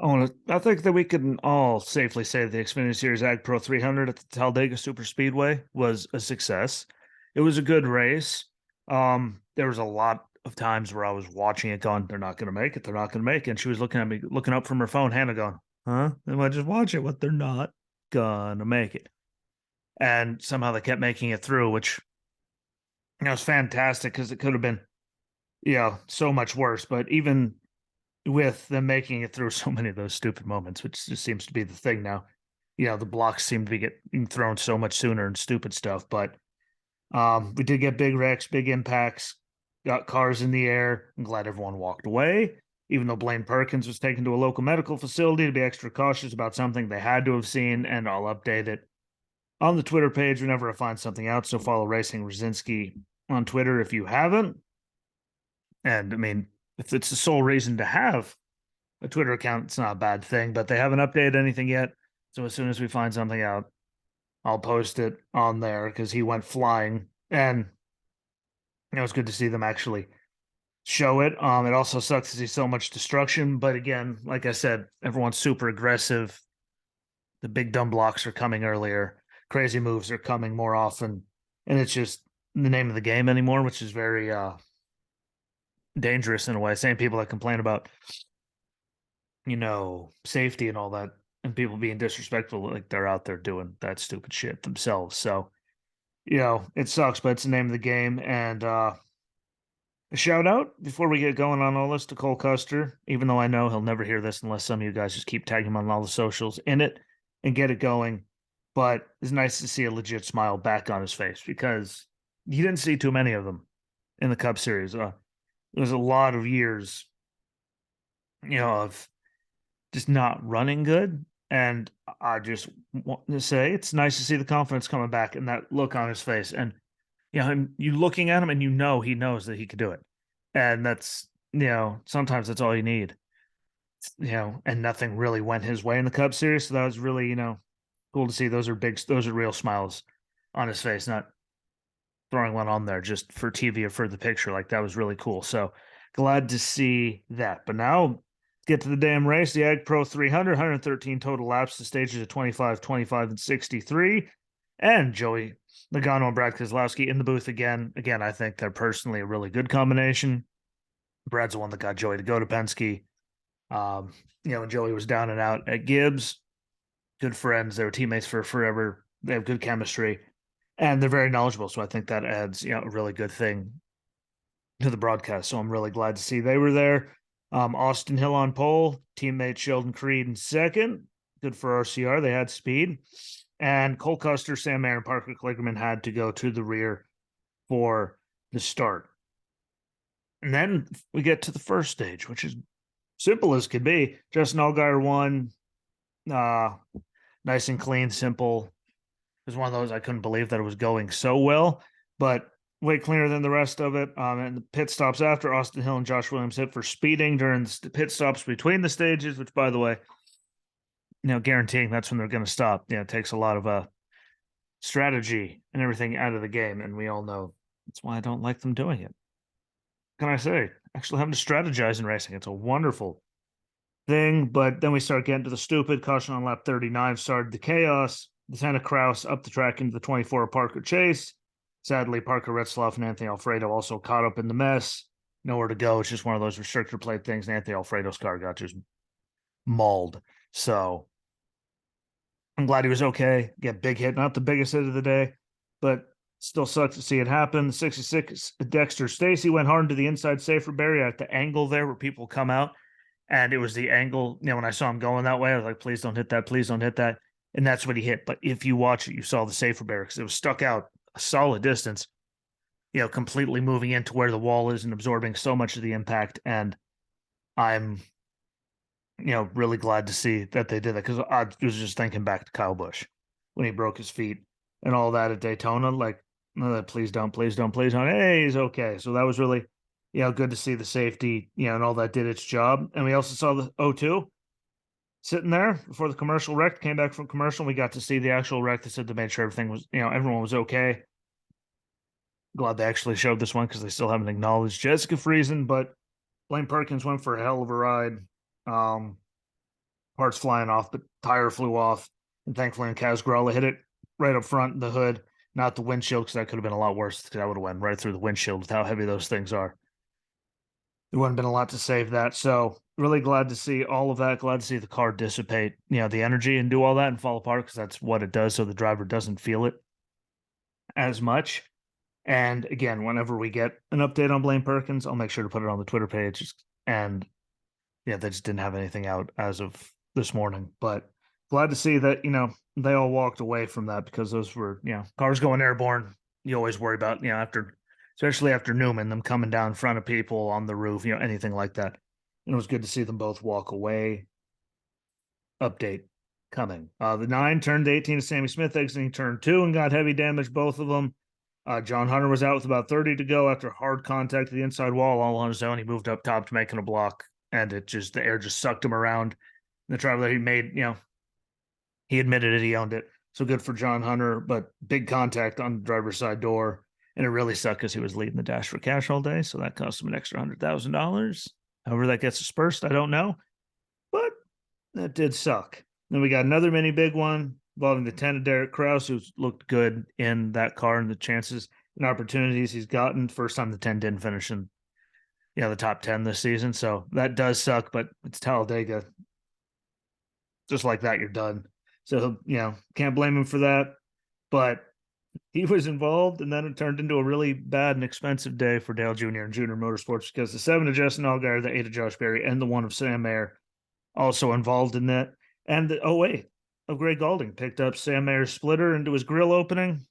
I think that we can all safely say the Xfinity Series Ag Pro 300 at the Talladega Super Speedway was a success. It was a good race. There was a lot of times where I was watching it going, they're not going to make it. They're not going to make it. And she was looking at me, looking up from her phone, Hannah going, huh? And I just watch it. What? They're not going to make it. And somehow they kept making it through, which was fantastic because it could have been, so much worse. But even with them making it through so many of those stupid moments, which just seems to be the thing now. The blocks seem to be getting thrown so much sooner and stupid stuff. But we did get big wrecks, big impacts, got cars in the air. I'm glad everyone walked away, even though Blaine Perkins was taken to a local medical facility to be extra cautious about something they had to have seen. And I'll update it on the Twitter page whenever I find something out. So follow Racing Rosinski on Twitter if you haven't. And I mean, if it's the sole reason to have a Twitter account, it's not a bad thing, but they haven't updated anything yet. So as soon as we find something out, I'll post it on there because he went flying. And it's good to see them actually show it. It also sucks to see so much destruction. But again, like I said, everyone's super aggressive. The big dumb blocks are coming earlier. Crazy moves are coming more often. And it's just the name of the game anymore, which is very dangerous in a way. Same people that complain about safety and all that, and people being disrespectful, like they're out there doing that stupid shit themselves. So, it sucks, but it's the name of the game. And a shout out before we get going on all this to Cole Custer, even though I know he'll never hear this unless some of you guys just keep tagging him on all the socials in it and get it going. But it's nice to see a legit smile back on his face because you didn't see too many of them in the Cup Series. There was a lot of years, of just not running good. And I just want to say it's nice to see the confidence coming back and that look on his face. And, and you looking at him and he knows that he could do it. And that's, sometimes that's all you need, and nothing really went his way in the Cup Series. So that was really, cool to see. Those are real smiles on his face, not throwing one on there just for TV or for the picture. Like that was really cool. So glad to see that. But now get to the damn race. The Ag Pro 300, 113 total laps. The stages of 25, 25, and 63. And Joey Logano and Brad Keselowski in the booth again. Again, I think they're personally a really good combination. Brad's the one that got Joey to go to Penske. When Joey was down and out at Gibbs. Good friends. They were teammates for forever. They have good chemistry. And they're very knowledgeable. So I think that adds, a really good thing to the broadcast. So I'm really glad to see they were there. Austin Hill on pole, teammate Sheldon Creed in second. Good for RCR. They had speed. And Cole Custer, Sam Mayer, and Parker Kligerman had to go to the rear for the start. And then we get to the first stage, which is simple as could be. Justin Allgaier won. Nice and clean, simple. It was one of those I couldn't believe that it was going so well, but way cleaner than the rest of it. And the pit stops after Austin Hill and Josh Williams hit for speeding during the pit stops between the stages, which, by the way, guaranteeing that's when they're going to stop. It takes a lot of strategy and everything out of the game, and we all know that's why I don't like them doing it. What can I say? Actually, having to strategize in racing, it's a wonderful thing. But then we start getting to the stupid. Caution on lap 39 started the chaos. Lieutenant Kraus up the track into the 24 Parker Chase. Sadly, Parker Retzloff and Anthony Alfredo also caught up in the mess. Nowhere to go. It's just one of those restrictor plate things. And Anthony Alfredo's car got just mauled. So I'm glad he was okay. Get big hit, not the biggest hit of the day, but still sucks to see it happen. The 66 Dexter Stacy went hard into the inside safer barrier at the angle there where people come out. And it was the angle, when I saw him going that way, I was like, please don't hit that. Please don't hit that. And that's what he hit. But if you watch it, you saw the safer barrier because it was stuck out a solid distance, completely moving into where the wall is and absorbing so much of the impact. And I'm, really glad to see that they did that because I was just thinking back to Kyle Busch when he broke his feet and all that at Daytona. Like, oh, please don't, please don't, please don't. Hey, he's okay. So that was really, good to see the safety, and all that did its job. And we also saw the O2 sitting there before the commercial wreck. Came back from commercial. We got to see the actual wreck. They said to make sure everything was, everyone was okay. Glad they actually showed this one because they still haven't acknowledged Jessica Friesen, but Blaine Perkins went for a hell of a ride. parts flying off, but tire flew off. And thankfully, in Casgralla hit it right up front in the hood, not the windshield, because that could have been a lot worse, because I would have went right through the windshield with how heavy those things are. There wouldn't have been a lot to save that. So really glad to see all of that. Glad to see the car dissipate, the energy and do all that and fall apart, because that's what it does. So the driver doesn't feel it as much. And again, whenever we get an update on Blaine Perkins, I'll make sure to put it on the Twitter page. And yeah, they just didn't have anything out as of this morning. But glad to see that, they all walked away from that, because those were, cars going airborne. You always worry about, especially after Newman, them coming down in front of people on the roof, anything like that. And it was good to see them both walk away. Update coming. The 9 turned 18 to Sammy Smith exiting turn 2 and got heavy damage, both of them. John Hunter was out with about 30 to go after hard contact to the inside wall all on his own. He moved up top to making a block, and the air just sucked him around. The driver that he made, he admitted it, he owned it. So good for John Hunter, but big contact on the driver's side door. And it really sucked because he was leading the Dash for Cash all day. So that cost him an extra $100,000. However that gets dispersed, I don't know. But that did suck. Then we got another mini big one involving the 10 of Derek Kraus, who's looked good in that car, and the chances and opportunities he's gotten. First time the 10 didn't finish in the top 10 this season. So that does suck, but it's Talladega. Just like that, you're done. So, can't blame him for that. But he was involved, and then it turned into a really bad and expensive day for Dale Jr. and Junior Motorsports, because the 7 of Justin Allgaier, the 8 of Josh Berry, and the 1 of Sam Mayer also involved in that. And the 08 of Greg Galding picked up Sam Mayer's splitter into his grill opening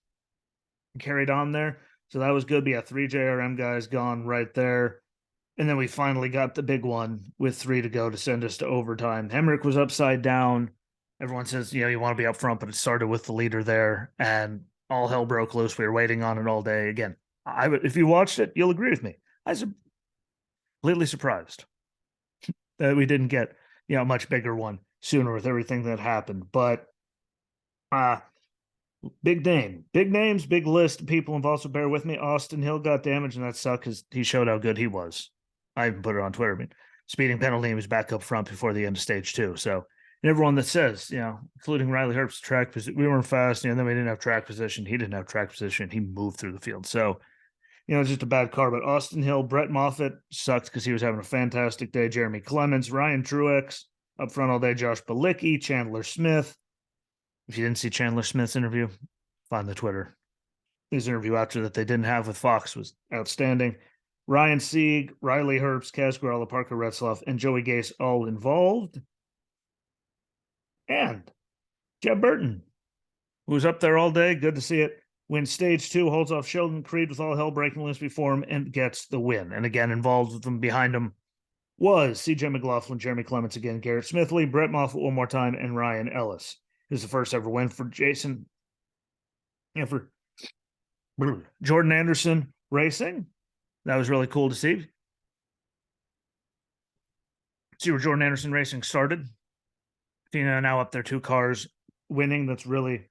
and carried on there. So that was good. We had 3 JRM guys gone right there. And then we finally got the big one with 3 to go to send us to overtime. Hemrick was upside down. Everyone says, you want to be up front, but it started with the leader there, and all hell broke loose. We were waiting on it all day. Again, if you watched it, you'll agree with me. I was completely surprised that we didn't get, a much bigger one sooner with everything that happened. But big names, big list of people involved. So bear with me. Austin Hill got damaged, and that sucked because he showed how good he was. I even put it on Twitter. I mean, speeding penalty, he was back up front before the end of stage 2. So, and everyone that says, including Riley Herbst's track position, we weren't fast, then we didn't have track position. He didn't have track position. He moved through the field. So, it's just a bad car. But Austin Hill, Brett Moffitt sucked because he was having a fantastic day. Jeremy Clements, Ryan Truex up front all day. Josh Balicki, Chandler Smith. If you didn't see Chandler Smith's interview, find the Twitter. His interview after that they didn't have with Fox was outstanding. Ryan Sieg, Riley Herbst, Kaz Gralla, Parker Retzloff, and Joey Gase all involved. And Jeb Burton, who was up there all day, good to see it, wins stage 2, holds off Sheldon Creed with all hell breaking loose before him, and gets the win. And again, involved with them behind him was CJ McLaughlin, Jeremy Clements again, Garrett Smithley, Brett Moffitt one more time, and Ryan Ellis. It was the first ever win for Jason. And for Jordan Anderson Racing. That was really cool to see. See where Jordan Anderson Racing started. Now up there, 2 cars winning. That's really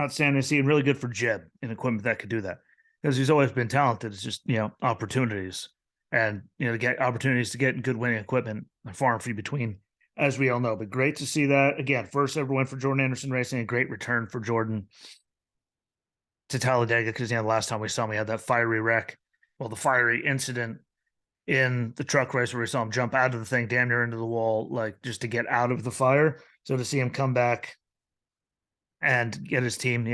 outstanding to see, and really good for Jeb in equipment that could do that, because he's always been talented. It's just opportunities, and to get opportunities to get good winning equipment are far and few between, as we all know. But great to see that again. First ever win for Jordan Anderson Racing. A great return for Jordan to Talladega, because the last time we saw him, we had that fiery wreck. Well, the fiery incident in the truck race where we saw him jump out of the thing, damn near into the wall, like just to get out of the fire. So to see him come back and get his team,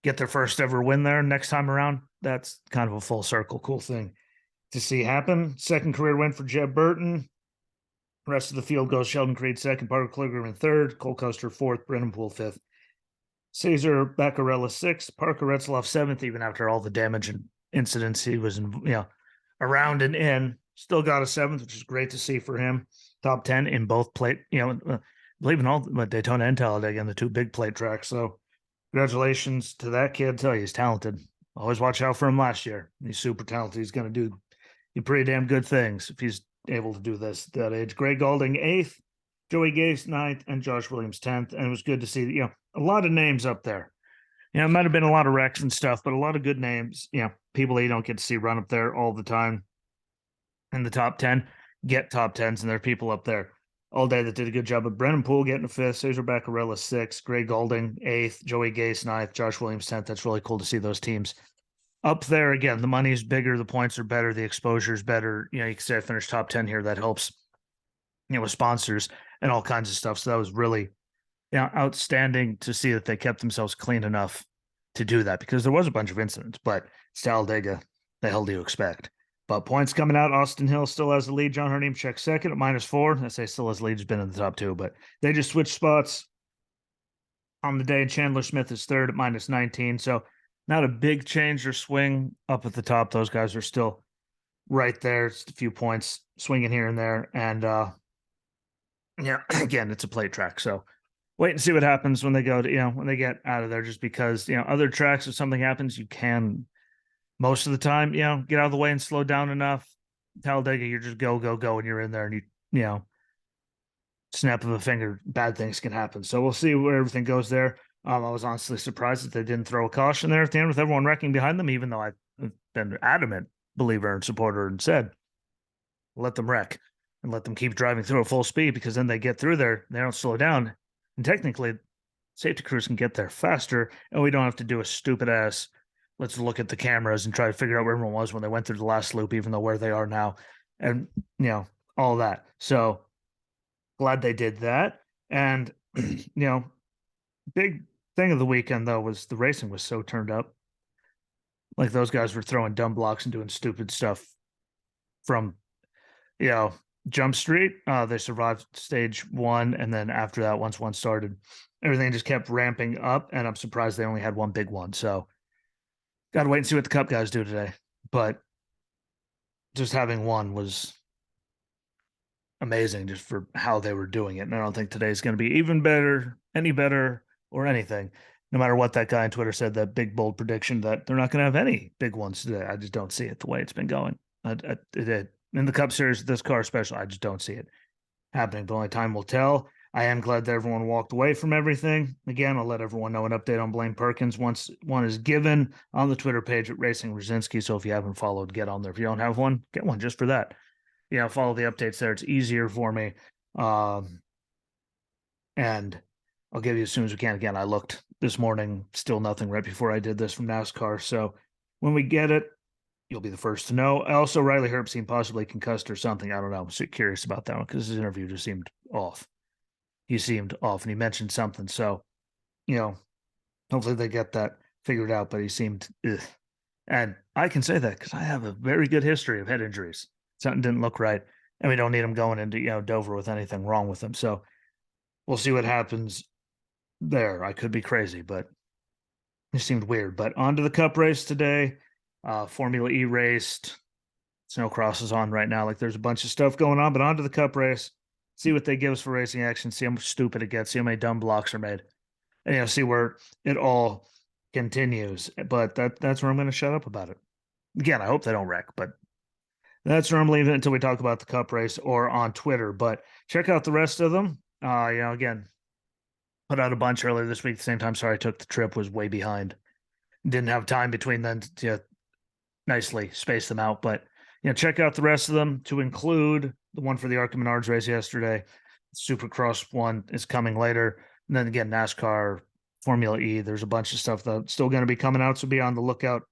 get their first ever win there next time around, that's kind of a full circle cool thing to see happen. Second career win for Jeb Burton. The rest of the field goes Sheldon Creed second, Parker Kligerman third, Cole Custer fourth, Brennan Poole fifth, Cesar Baccarella sixth, Parker Retzloff seventh. Even after all the damage and incidents he was around and in, still got a 7th, which is great to see for him. Top 10 in both plate, I believe in all Daytona and Talladega, and the 2 big plate tracks. So congratulations to that kid. I tell you, he's talented. Always watch out for him last year. He's super talented. He's going to do pretty damn good things if he's able to do this at that age. Greg Galding 8th, Joey Gase 9th, and Josh Williams 10th. And it was good to see, a lot of names up there. It might have been a lot of wrecks and stuff, but a lot of good names, people that you don't get to see run up there all the time in the top 10, get top 10s, and there are people up there. all day that did a good job. But Brennan Poole getting a fifth, Cesar Beccarella sixth, Gray Golding eighth, Joey Gase ninth, Josh Williams 10th. That's really cool to see those teams up there again. The money's bigger, the points are better, the exposure's better. You can say I finished top 10 here. That helps, with sponsors and all kinds of stuff. So that was really outstanding to see that they kept themselves clean enough to do that, because there was a bunch of incidents, but it's Talladega. The hell do you expect? But points coming out, Austin Hill still has the lead. John Hernimchek second at -4. I say still has the lead. He's been in the top two, but they just switched spots on the day. Chandler Smith is third at -19. So not a big change or swing up at the top. Those guys are still right there. It's a few points swinging here and there. And again, it's a plate track. So wait and see what happens when they go to, when they get out of there, just because, other tracks, if something happens, you can most of the time, get out of the way and slow down enough. Talladega, you're just go, go, go, and you're in there, and snap of a finger, bad things can happen. So we'll see where everything goes there. I was honestly surprised that they didn't throw a caution there at the end with everyone wrecking behind them, even though I've been an adamant believer and supporter and said, let them wreck and let them keep driving through at full speed, because then they get through there, they don't slow down. And technically, safety crews can get there faster, and we don't have to do a stupid ass, let's look at the cameras and try to figure out where everyone was when they went through the last loop, even though where they are now, and, all that. So glad they did that. And, big thing of the weekend, though, was the racing was so turned up. Like, those guys were throwing dumb blocks and doing stupid stuff from, Jump Street. They survived stage one. And then after that, once one started, everything just kept ramping up. And I'm surprised they only had one big one. So got to wait and see what the Cup guys do today. But just having one was amazing, just for how they were doing it. And I don't think today's going to be even better, any better, or anything. No matter what that guy on Twitter said, that big bold prediction that they're not going to have any big ones today. I just don't see it the way it's been going. In the Cup Series, this car especially, I just don't see it happening. But only time will tell. I am glad that everyone walked away from everything. Again, I'll let everyone know an update on Blaine Perkins once one is given on the Twitter page at Racing Rosinski. So if you haven't followed, get on there. If you don't have one, get one just for that. Follow the updates there. It's easier for me. And I'll give you as soon as we can. Again, I looked this morning, still nothing right before I did this from NASCAR. So when we get it, you'll be the first to know. Also, Riley Herbst possibly concussed or something. I don't know. I'm so curious about that one, because his interview just seemed off. He seemed off, and he mentioned something. So, hopefully they get that figured out, but he seemed, ugh. And I can say that because I have a very good history of head injuries. Something didn't look right, and we don't need him going into, Dover with anything wrong with him. So we'll see what happens there. I could be crazy, but it seemed weird. But on to the Cup race today. Formula E raced. Snowcross is on right now. Like, there's a bunch of stuff going on, but on to the Cup race. See what they give us for racing action. See how stupid it gets. See how many dumb blocks are made. And, see where it all continues. But that's where I'm going to shut up about it. Again, I hope they don't wreck, but that's where I'm leaving it until we talk about the Cup race or on Twitter. But check out the rest of them. Again, put out a bunch earlier this week at the same time. Sorry, I took the trip, was way behind. Didn't have time between then to nicely space them out. But, check out the rest of them, to include the one for the ARCA Menards race yesterday. Supercross one is coming later. And then again, NASCAR, Formula E. There's a bunch of stuff that's still going to be coming out. So be on the lookout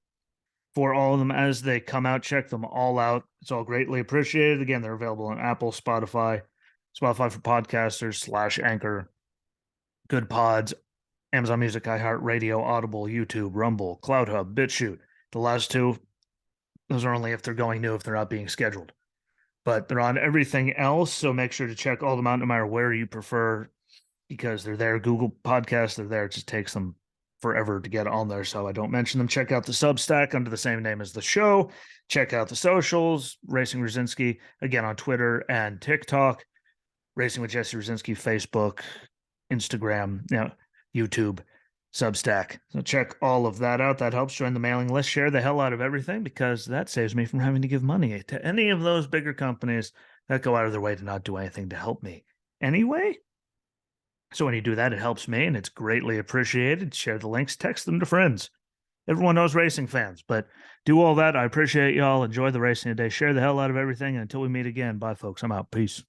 for all of them as they come out. Check them all out. It's all greatly appreciated. Again, they're available on Apple, Spotify for podcasters / Anchor, Good Pods, Amazon Music, iHeartRadio, Audible, YouTube, Rumble, CloudHub, BitChute. The last two, those are only if they're going new, if they're not being scheduled. But they're on everything else, so make sure to check all of them out no matter where you prefer, because they're there. Google Podcasts, they're there. It just takes them forever to get on there, so I don't mention them. Check out the Substack under the same name as the show. Check out the socials, Racing Rosinski, again on Twitter and TikTok, Racing with Jesse Rosinski, Facebook, Instagram, YouTube, Substack. So check all of that out. That helps. Join the mailing list. Share the hell out of everything, because that saves me from having to give money to any of those bigger companies that go out of their way to not do anything to help me anyway. So when you do that, it helps me, and it's greatly appreciated. Share the links. Text them to friends. Everyone knows racing fans, but do all that. I appreciate y'all. Enjoy the racing today. Share the hell out of everything. And until we meet again, bye, folks. I'm out. Peace.